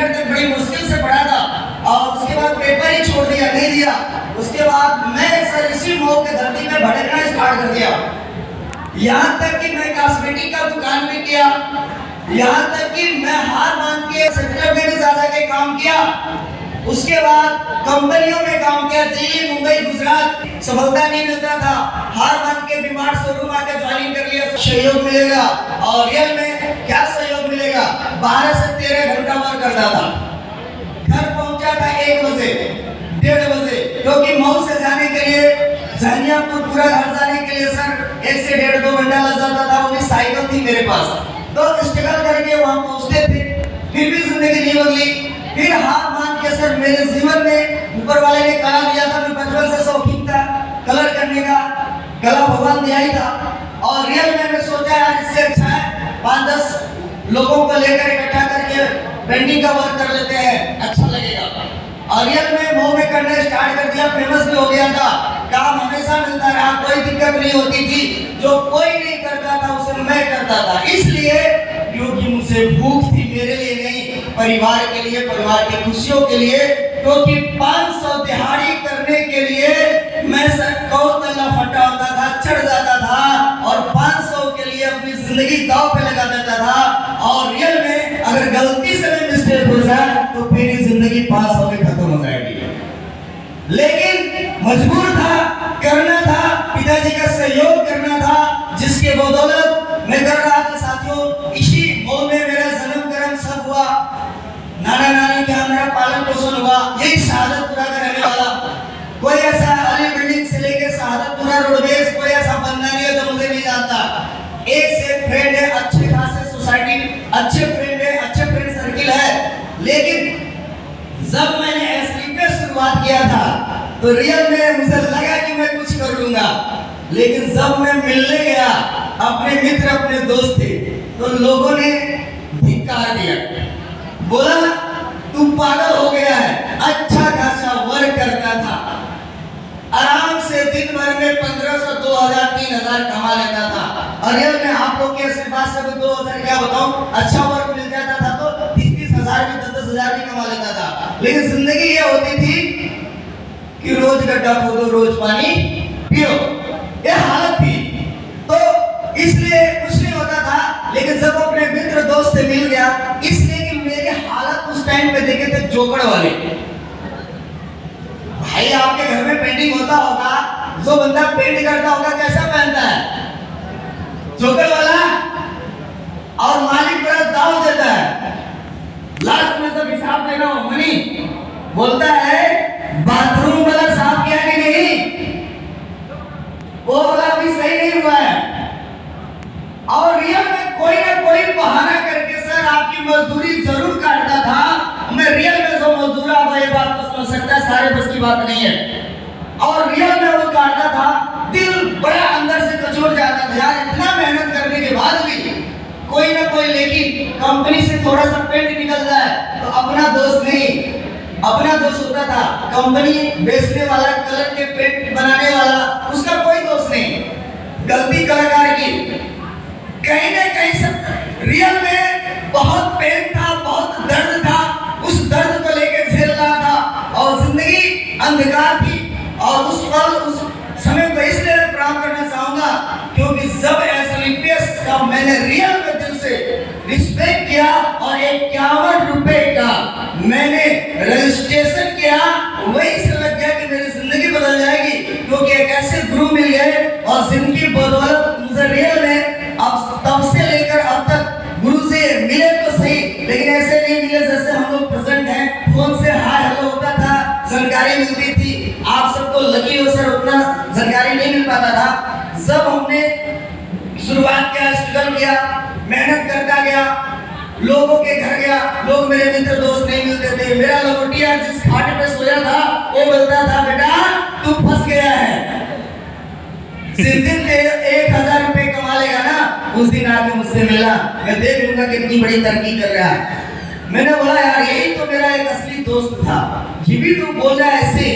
Standard तक बड़ी मुश्किल से पढ़ा था और उसके बाद पेपर ही छोड़ दिया, नहीं दिया। उसके बाद मैं सर इसी मऊ के धरती में भटकना स्टार्ट कर दिया। यहाँ तक कि मैं कॉस्मेटिक का दुकान भी किया, यहाँ तक कि मैं हार मान के सेक्टर में भी ज्यादा के काम किया। उसके बाद कंपनियों में काम किया, दिल्ली, मुंबई, गुजरात, सफलता नहीं मिलता था। हार मान के बीमार शोरूम आके ज्वाइनिंग कर लिया, सहयोग मिलेगा। और रियल में क्या सहयोग मिलेगा? 12 से 13 घंटा वर्क करता था, घर पहुंचा था 1 बजे, 1:30 बजे, क्योंकि मऊ से जाने के लिए जहानियापुर पूरा घर जाने के लिए सर 1 से 1.5-2 घंटा लग जाता था। वो भी साइकिल थी मेरे पास, तो स्ट्रगल करके वहां पहुंचते थे। फिर भी जिंदगी नहीं बदली। फिर हार मान के सर मेरे जीवन में ऊपर वाले ने कला दिया था। मैं बचपन से शौकीन था कलर करने का, कला भगवान दिया ही था। और रियल में मैं सोचा यार इससे अच्छा है 5-10 लोगों को लेकर इकट्ठा करके पेंटिंग का वर्क कर लेते हैं, अच्छा लगेगा। और रियल में मऊ में करना स्टार्ट कर दिया, फेमस भी हो गया था। काम हमेशा मिलता रहा, कोई दिक्कत नहीं होती थी। जो कोई नहीं करता था उसे मैं करता था, इसलिए क्योंकि मुझे भूख थी, मेरे लिए नहीं, परिवार के लिए, परिवार की खुशियों के लिए। क्योंकि 500 दिहाड़ी करने के लिए मैं सर कौतला फटा होता था, चढ़ जाता था और 500 के लिए अपनी जिंदगी दांव पे लगा देता था। और रियल में अगर गलती से भी मिस्टेक हो जाए तो मेरी जिंदगी 500 में खत्म हो जाएगी। लेकिन मजबूर था, करना था, पिताजी का सहयोग करना था, जिसके बदौलत मैं कर रहा था। साथियों, इसी मऊ में मेरा जन्म कर्म सब हुआ, नाना नानी का मेरा पालन पोषण हुआ। यही शहादतपुरा का रहने वाला। कोई ऐसा अली बिल्डिंग से लेके शहादतपुरा रोडवेज कोई ऐसा बंदा नहीं है जो मुझे नहीं जानता। एक से फ्रेंड है, अच्छे खासे सोसाइटी, अच्छे फ्रेंड है, अच्छे फ्रेंड सर्किल है। लेकिन जब मैंने एसली पे शुरुआत किया था तो रियल में मुझे लगा कि मैं कुछ कर लूंगा। लेकिन जब मैं मिलने गया, अपने मित्र, अपने दोस्त थे, तो लोगों ने धिक्कार दिया, बोला तू पागल हो गया है। अच्छा खासा वर्क करता था, आराम से दिन भर में 1500, 2000, 3000 कमा लेता था। और रियल में आप लोग के आशीर्वाद से 2000 क्या बताऊं, अच्छा वर्क मिल जाता था तो 30-30 हजार भी, 10-10 हजार भी कमा लेता था। लेकिन जिंदगी ये होती थी कि रोज गड्ढा खोदो, रोज पानी पियो, ये हालत थी। तो इसलिए कुछ नहीं होता था। लेकिन जब अपने मित्र दोस्त से मिल गया, इसलिए कि मेरी हालत उस टाइम पे देखे थे जोकड़ वाले। भाई आपके घर में पेंटिंग होता होगा, जो बंदा पेंट करता होगा कैसा पहनता है? जोकर वाला। और मालिक बड़ा दाव देता है, लास्ट में सब हिसाब देना हो, मनी बोलता है बाथरूम वाला साफ किया कि नहीं, वो वाला भी सही नहीं हुआ है। और रियल में कोई ना कोई बहाना करके सर आपकी मजदूरी जरूर काटता था। मैं रियल में जो मजदूर आप ये बात तो समझ सकता है, सारे बस की बात नहीं है। और रियल में वो काटता था, दिल बड़ा अंदर से कचोट जाता था यार, इतना मेहनत करने के बाद भी कोई ना कोई, लेकिन कंपनी से थोड़ा सा पेंट निकल जाए तो अपना दोस्त नहीं, अपना दोस्त होता था कंपनी बेचने वाला, कलर के पेंट बनाने वाला, उसका कोई दोस्त नहीं। गलती कलाकार की, कहीं ना कहीं सब रियल में बहुत पेन था, बहुत दर्द था। उस दर्द को लेकर झेल रहा था और जिंदगी अंधकार थी। और उस पल, उस समय को इसलिए प्रणाम करना चाहूंगा क्योंकि जब एसलीपीएस का मैंने रियल में दिल से रिस्पेक्ट किया और 51 रुपए का मैंने रजिस्ट्रेशन किया, वही से लग गया कि मेरी जिंदगी बदल जाएगी। क्योंकि एक ऐसे गुरु मिल गए और जिनकी बदौलत मुझे रियल में अब तब से लेकर अब तक गुरु से मिले तो सही, लेकिन ऐसे नहीं मिले जैसे हम लोग प्रेजेंट हैं। फोन से हाय हेलो होता था, जानकारी मिलती थी। आप सबको लकी हो सर, उतना जानकारी नहीं मिल पाता था। जब हमने शुरुआत किया, स्ट्रगल किया, मेहनत करता गया, लोगों के घर गया, लोग मेरे मित्र दोस्त नहीं मिलते थे। मेरा लंगोटिया जिस खाट पे सोया था वो बोलता था बेटा तू फंस गया है, जिस दिन 1000 रुपए कमा लेगा ना, उस दिन आके मुझसे मिला, मैं देख लूंगा कितनी बड़ी तरक्की कर रहा है। मैंने बोला यार यही तो मेरा एक असली दोस्त था, ये भी तू बोल रहा है ऐसे,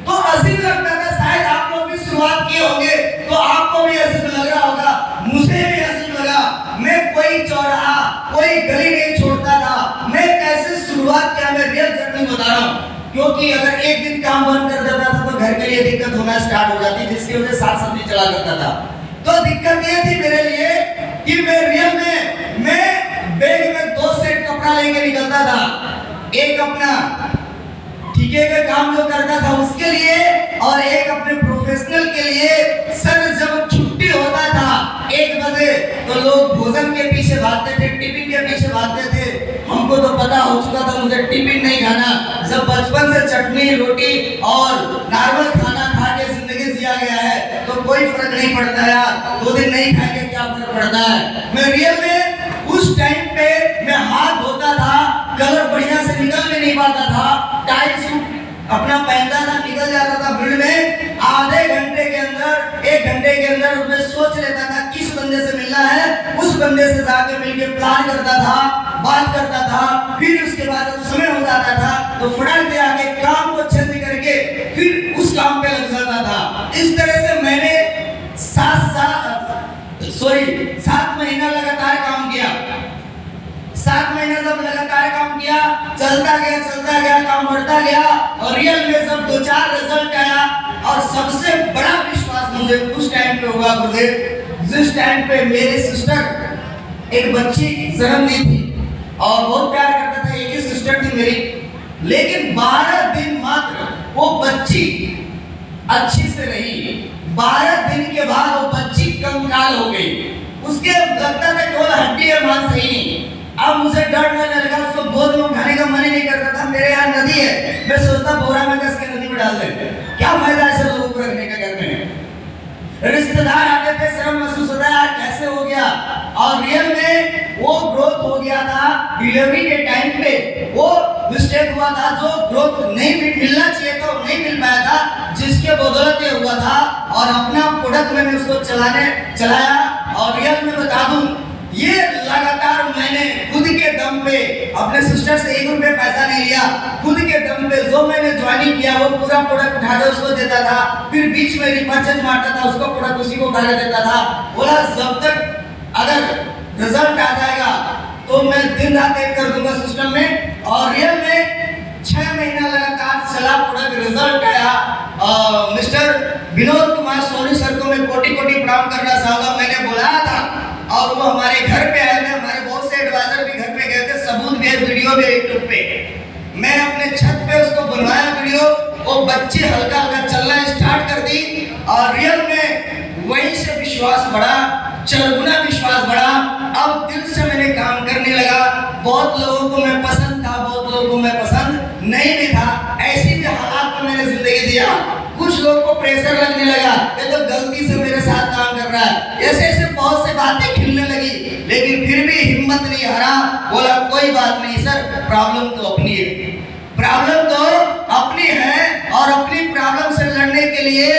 तो अजीब लगता था। शायद आप लोग भी शुरुआत किए होंगे तो आपको भी अजीब लग रहा होगा, मुझे भी अजीब लगा। मैं मैं कोई चौराहा, कोई गली नहीं छोड़ता था। मैं कैसे शुरुआत किया, मैं रियल जर्नी बता रहा हूँ। क्योंकि अगर एक दिन काम बंद कर देता था तो घर के लिए दिक्कत होना स्टार्ट हो जाती, जिसकी वजह से साग सब्जी चला करता था। तो दिक्कत ये थी मेरे लिए कि मैं रियल में मैं बैग में 2 सेट कपड़ा लेके निकलता था। एक अपना ठीके का काम जो करता था उसके लिए, और एक अपने प्रोफेशनल के लिए। सर जब छुट्टी होता था 1 बजे तो लोग भोजन के पीछे भागते थे, टिफिन के पीछे भागते थे। हमको तो पता हो चुका था मुझे टिफिन नहीं खाना। जब बचपन से चटनी रोटी और नॉर्मल खाना खा के जिंदगी जिया गया है तो कोई फर्क नहीं पड़ता यार, 2 दिन नहीं खाएंगे क्या फर्क पड़ता है। मैं रियल में उस टाइम पे मैं हाथ धोता था, कलर बढ़िया से निकल भी नहीं पाता था, टाइट सूट अपना पहनता था, निकल जाता था फील्ड में। आधे घंटे के अंदर 1 घंटे के अंदर मैं सोच लेता था किस बंदे से मिलना है, उस बंदे से जाके मिलके प्लान करता था, बात करता था। फिर उसके बाद समय हो जाता था तो फटाक से आके काम को चेंज करके फिर उस काम पे लग जाता था। इस तरह से मैंने 7 महीना लगातार काम किया। 7 महीने जब लगातार काम किया, चलता गया, काम बढ़ता गया, और रियल में जब 2-4 रिजल्ट आया, और सबसे बड़ा विश्वास मुझे उस टाइम पे हुआ मुझे, जिस टाइम पे मेरी सिस्टर एक बच्ची जन्म दी थी और बहुत प्यार करता था। एक ही सिस्टर थी मेरी, लेकिन 12 दिन मात्र वो बच्ची अच्छी से रही। 12 दिन के बाद वो बच्ची कंकाल हो गई। उसके लगता था केवल हड्डी है, मांस सही नहीं। अब मुझे डर लगने लगा, उसको गोद में उठाने का मन ही नहीं करता था। मेरे यहाँ नदी है, मैं सोचता बोरा में कस के नदी में डाल दे, क्या फायदा ऐसे लोगों को रखने का घर में। रिश्तेदार आते थे, शर्म महसूस होता है यार कैसे हो गया। और रियल में वो ग्रोथ हो गया था डिलीवरी के टाइम पे, वो मिस्टेक हुआ था, जो ग्रोथ नहीं मिलना चाहिए था वो नहीं मिल पाया था, जिसके बदौलत ये हुआ था। और अपना प्रोडक्ट मैंने उसको चलाया। और रियल में बता दूं, ये लगातार मैंने खुद के दम पे, अपने सिस्टर से 1 रुपये पैसा नहीं लिया, खुद के दम पे जो मैंने ज्वाइनिंग किया वो पूरा प्रोडक्ट उठाकर उसको देता था। फिर बीच में रिपर्चेज मारता था, उसको प्रोडक्ट उसी को उठा देता था। बोला जब तक अगर रिजल्ट आ जाएगा तो मैं दिन रात एक कर दूंगा सिस्टम में। और रियल में 6 महीना लगातार चला प्रोडक्ट, रिजल्ट आया। मिस्टर विनोद कुमार सोनी सर को मैं कोटि-कोटि प्रणाम करना चाहूंगा। मैंने बुलाया था और वो हमारे घर पे आए थे, हमारे बहुत से एडवाइजर भी घर पे गए थे, सबूत भी है, वीडियो भी यूट्यूब पे। मैं अपने छत पे उसको बनवाया वीडियो, वो बच्ची हल्का हल्का चलना स्टार्ट कर दी। और रियल में वहीं से विश्वास बढ़ा, 4 गुना विश्वास बढ़ा। अब दिल से मैंने काम करने लगा। बहुत लोगों को मैं पसंद था, बहुत लोगों को मैं पसंद नहीं भी था। ऐसी भी हालात में मैंने जिंदगी दिया। कुछ लोगों को प्रेशर लगने लगा, ये तो गलती से मेरे साथ काम कर रहा है, ऐसे ऐसे बहुत से बातें खिलने लगी। लेकिन फिर भी हिम्मत नहीं हारा, बोला कोई बात नहीं सर, प्रॉब्लम तो अपनी है, प्रॉब्लम तो अपनी है, और अपनी प्रॉब्लम से लड़ने के लिए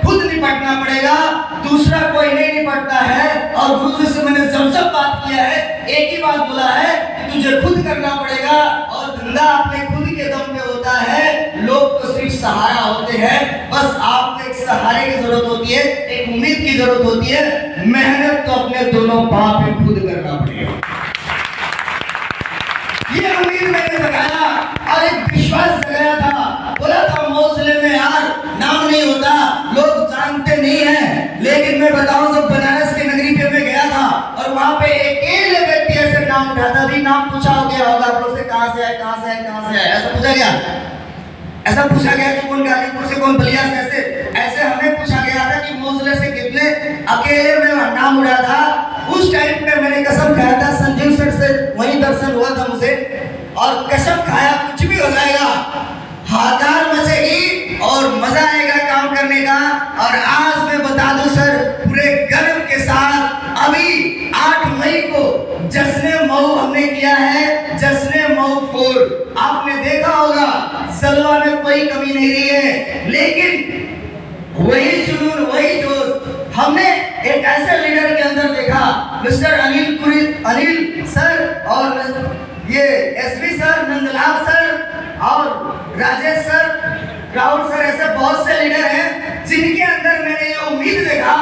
खुद निपटना पड़ेगा, दूसरा कोई नहीं निपटता है। और गुरु से मैंने जब बात किया है, एक ही बात बोला है कि तुझे खुद करना पड़ेगा, और धंधा अपने खुद के दम पे होता है। लोग तो सिर्फ सहारा होते हैं, बस आपको एक सहारे की जरूरत होती है, एक उम्मीद की जरूरत होती है। मेहनत तो अपने दोनों पांव पे खुद करना पड़ेगा। ये उम्मीद मैंने जगाया और एक विश्वास जगाया था। बोला था मौसले में यार नाम नहीं होता, लोग जानते नहीं हैं, लेकिन मैं बताऊं जब बनारस की नगरी पे मैं गया था और वहां पे अकेले व्यक्ति ऐसे नाम उठाता, भी नाम पूछा हो गया होगा आप लोग से, कहां से है, कहां से है, कहां से है, ऐसा पूछा गया। ऐसा पूछा गया कि कौन गाजीपुर से, कौन बलिया से, ऐसे हमें पूछा गया था कि मौसले से कितने, अकेले में नाम उड़ा था। उस टाइम पे मैंने कसम खाया था, संजीव सर से वही दर्शन हुआ था मुझे, और कसम खाया कुछ भी हो जाएगा, हाहाकार मचेगी और मजा आएगा काम करने का। और आज मैं बता दूं सर, पूरे गर्व के साथ अभी 8 मई को जश्न मऊ हमने किया है, जश्न मऊ 4। आपने देखा होगा जलवा में कोई कमी नहीं रही है, लेकिन वही जुनून, वही जोश हमने एक ऐसे लीडर के अंदर देखा, मिस्टर अनिल सर, और ये एसपी सर, नंदलाल सर और राजेश सर, राहुल सर, ऐसे बहुत से लीडर हैं जिनके अंदर मैंने ये उम्मीद देखा,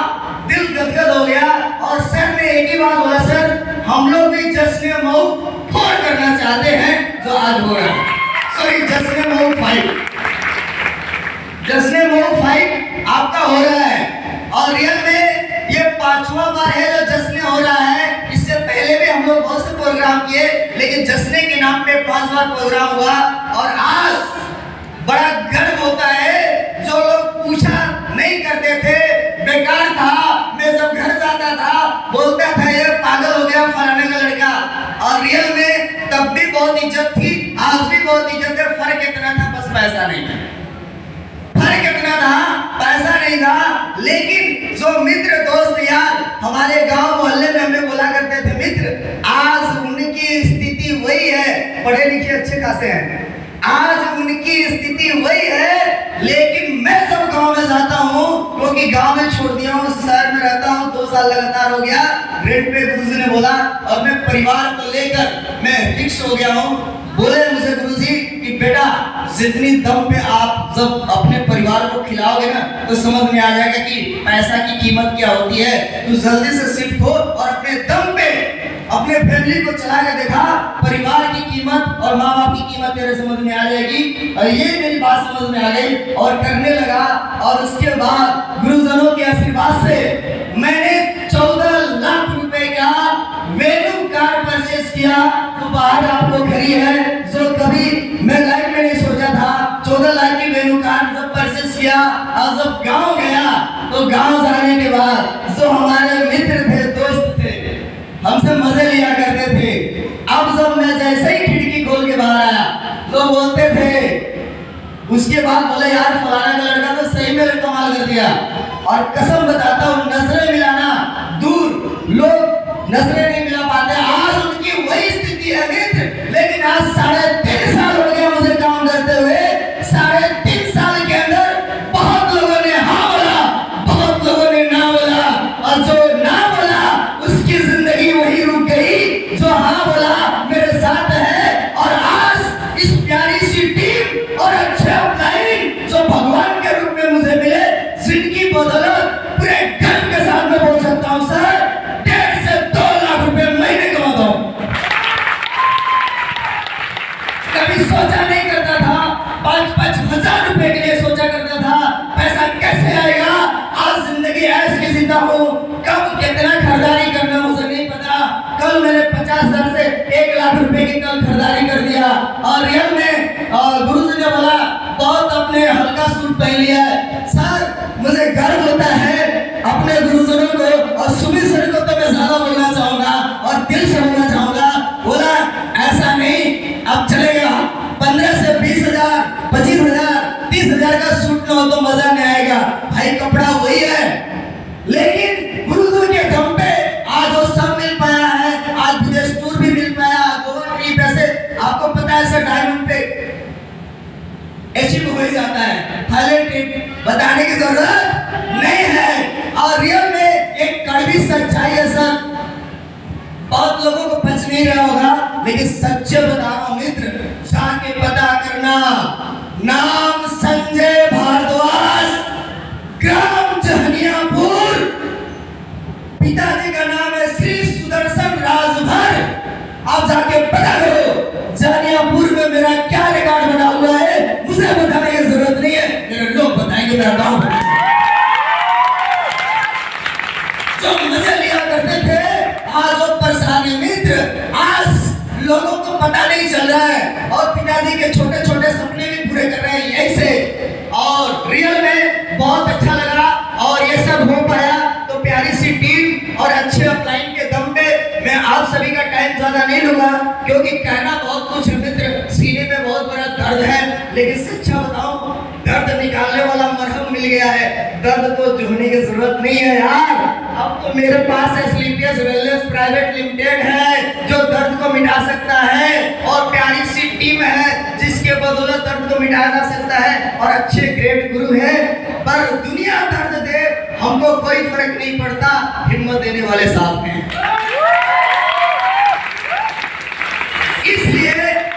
दिल गदगद हो गया। और सर ने एक ही बात बोला, सर हम लोग भी जश्न मौत 4 करना चाहते हैं जो आज हो रहा है। सॉरी, जश्न मौत 5, जश्न मौत 5 आपका हो रहा है और रियल में ये 5वां बार है जो जश्न हो रहा है। इससे पहले भी हम लोग बहुत से प्रोग्राम किए, लेकिन जश्न के नाम पे 5 बार प्रोग्राम हुआ और आज बड़ा गर्व होता है। जो लोग पूछा नहीं करते थे, बेकार था, मैं जब घर जाता था बोलता था ये पागल हो गया फलाने का लड़का, और रियल में तब भी बहुत इज्जत थी, आज भी बहुत इज्जत है। फर्क इतना था, बस पैसा नहीं था। फर्क इतना था, पैसा नहीं था। लेकिन जो मित्र दोस्त यार हमारे गांव मोहल्ले में हमें बोला करते थे मित्र, आज उनकी स्थिति वही है, पढ़े लिखे अच्छे खासे हैं, आज उनकी स्थिति वही है। लेकिन मैं जब गांव में जाता हूँ, क्योंकि गांव में छोड़ दिया हूँ, शहर में रहता हूँ, 2 साल लगातार हो गया, रेंट पे गुरुजी ने बोला और मैं परिवार को लेकर मैं फिक्स हो गया हूँ। बोले मुझे गुरुजी कि बेटा जितनी दम पे आप जब अपने परिवार को खिलाओगे ना तो समझ में आ जाएगा कि पैसा की कीमत क्या होती है। तू जल्दी से शिफ्ट हो और अपने दम पे अपने फैमिली को चला के देखा, परिवार की कीमत और माँ बाप की कीमत तेरे समझ में आ जाएगी। और ये मेरी बात समझ में आ गई और करने लगा। और उसके बाद गुरुजनों के आशीर्वाद से मैंने 14 लाख रुपए का वेन्यू कार परचेज किया। तो बाहर आपको खड़ी है, जो कभी मैं लाइफ में नहीं सोचा था। 14 लाख की वेन्यू कार जब परचेज किया और जब गांव गया तो गांव जाने के बाद जो हमारे मित्र थे, दोस्त थे, हमसे मजे लिया करते थे, अब जब मैं जैसे ही खिड़की खोल के बाहर आया तो बोलते थे, उसके बाद बोले यार फलाना का लड़का तो सही में कमाल कर दिया। और कसम बताता हूँ, नजरें मिलाना दूर, लोग नजरें नहीं मिला पाते। आज उनकी वही स्थिति है मित्र, लेकिन आज 3.5 साल हो गया मुझे काम करते हुए। 3.5 साल के अंदर बहुत लोगों ने हाँ बोला, बहुत लोगों ने ना बोला, और जो ना बोला उसकी जिंदगी वही रुक गई, जो हाँ बोला मेरे साथ है। और आज इस प्यारी सी टीम और अच्छे अपलाइन जो भगवान के रूप में मुझे मिले, जिनकी बदौलत पूरे गर्व के साथ मैं बोल सकता हूँ सर, 1.5 से 2 लाख रुपए महीने कमाता हूँ। कभी सोचा नहीं करता था, 5-5 हजार रुपए के लिए सोचा करता था पैसा कैसे आएगा। आज जिंदगी ऐसी जीता हूँ, कब कितना खरीदारी करना मुझे नहीं पता। कल मैंने 50,000 से 1 लाख रुपए की कल खरीदारी कर दिया। और रियल में गुरुजी ने बोला बहुत अपने हल्का सूट पहन लिया है। सर मुझे गर्व होता है अपने गुरुजनों को, और सुमित सर को तो मैं ज्यादा बोलना चाहूंगा और दिल से बोलना चाहूंगा। बोला ऐसा नहीं, अब चलेगा 15 से 20,000, 25,000, 30,000 का सूट ना हो तो मजा नहीं आएगा। भाई कपड़ा वही है, लेकिन गुरुजी के दम पे आज वो सब मिल पाया है। आज विदेश टूर भी मिल पाया, गोवा ट्रिप, ऐसे आपको पता है सर डायमंड पे अचीव हो ही जाता है। थाईलैंड ट्रिप बताने की जरूरत नहीं है। और रियल में एक कड़वी सच्चाई है सर, बहुत लोगों को पच नहीं रहा होगा, लेकिन सच्चे बता रहा हूं मित्र, जाके पता करना। नाम संजय भारद्वाज, ग्राम जहनियापुर, पिताजी का नाम है श्री सुदर्शन राजभर। आप जाके पता करो जहनियापुर में मेरा क्या रिकॉर्ड बना हुआ है, मुझे बताने की जरूरत नहीं है, मेरे लोग बताएंगे मेरा गांव। जो मजे लिया करते थे, आज वो परेशानी मित्र, आज लोगों को पता नहीं चल रहा है और पिताजी के छोटे छोटे सपने भी पूरे कर रहे हैं यही से। और रियल में बहुत अच्छा लगा और ये सब हो पाया तो प्यारी सी टीम और अच्छे अपलाइन के दम पे मैं आप सभी का टाइम ज्यादा नहीं लूंगा, क्योंकि कहना बहुत कुछ है मित्र, सीने में बहुत बड़ा दर्द है, लेकिन सच्चा बताऊं दर्द निकालने वाला मरहम मिल गया है। दर्द को जोड़ने की जरूरत नहीं है यार। अब तो मेरे पास एसलिपियस वेलनेस प्राइवेट लिमिटेड है जो दर्द को मिटा सकता है, और प्यारी सी टीम है जिसके बदौलत दर्द को मिटाया जा सकता है, और अच्छे ग्रेट गुरु है। पर दुनिया दर्द दे हमको कोई फर्क नहीं पड़ता, हिम्मत देने वाले साथ में। इसलिए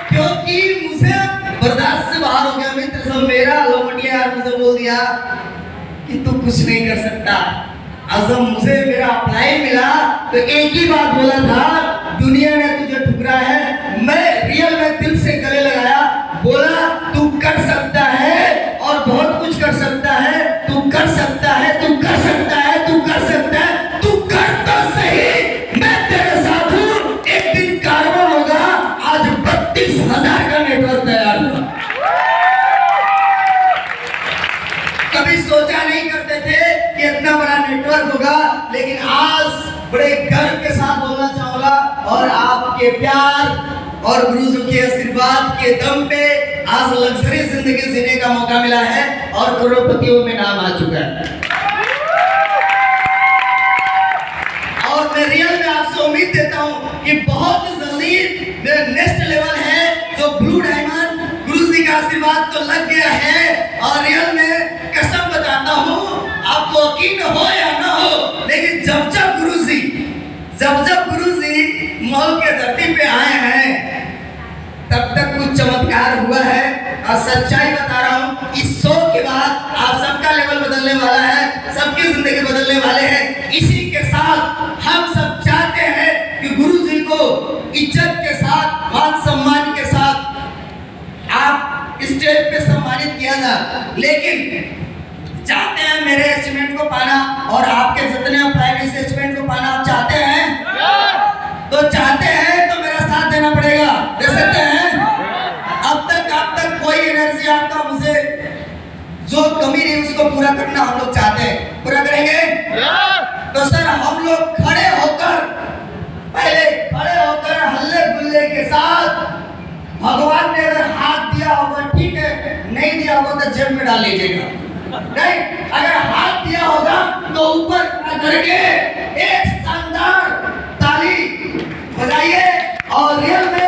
क्योंकि मुझे बर्दाश्त से बाहर हो गया मित्र, सब मेरा लोमटिया यार मुझे बोल दिया कि तू कुछ नहीं कर सकता। जब मुझे मेरा अप्लाई मिला तो एक ही बात बोला था, दुनिया ने तुझे ठुकरा है, मैं रियल में दिल से गले लगाया, बोला तू कर सकता है और बहुत कुछ कर सकता है, तू कर सकता है, तू कर सकता है, तू कर सकता है, तू कर तो सही, मैं तेरे साथ हूं, एक दिन कार्बन होगा। आज 32,000 का नेटवर्क तैयार हुआ। कभी सोचा नहीं करते थे कि इतना बड़ा नेटवर्क होगा, लेकिन आज बड़े गर्व के साथ बोलना चाहूंगा, और आपके प्यार और गुरुजी के आशीर्वाद के दम पे आज लग्जरी जिंदगी जीने का मौका मिला है और करोड़पतियों में नाम आ चुका है। और मैं रियल में आपसे उम्मीद देता हूं कि बहुत जल्दी मेरा नेक्स्ट लेवल है जो ब्लू डायमंड, गुरुजी का आशीर्वाद तो लग गया है, और रियल में कसम बताता हूं, आपको यकीन हो या ना हो, लेकिन जब जब गुरुजी मॉल के धरती पे आए हैं, तब तक कुछ चमत्कार हुआ है। और सच्चाई बता रहा हूं, इस शो के बाद आप सबका लेवल बदलने वाला है, सबकी जिंदगी बदलने वाले हैं। इसी के साथ हम सब चाहते हैं कि गुरुजी को इज्जत के साथ, मान सम्मान के साथ आप स्टेज पे सम्मानित किया जाए, लेकिन चाहते हैं मेरे अचीवमेंट को पाना और आपके जितने प्राइवेट अचीवमेंट को पाना आप चाहते हैं, तो चाहते हैं तो मेरा साथ देना पड़ेगा। दे सकते हैं? अब तक कोई एनर्जी आपका मुझे जो कमी नहीं उसको पूरा करना हम लोग चाहते हैं, पूरा करेंगे? तो सर हम लोग खड़े होकर हल्ले गुल्ले के साथ, भगवान ने अगर हाथ दिया होगा ठीक है, नहीं दिया होगा तो जेब में डाल लीजिएगा, नहीं, अगर हाथ दिया होगा तो ऊपर करके एक शानदार ताली बजाइए और रियल में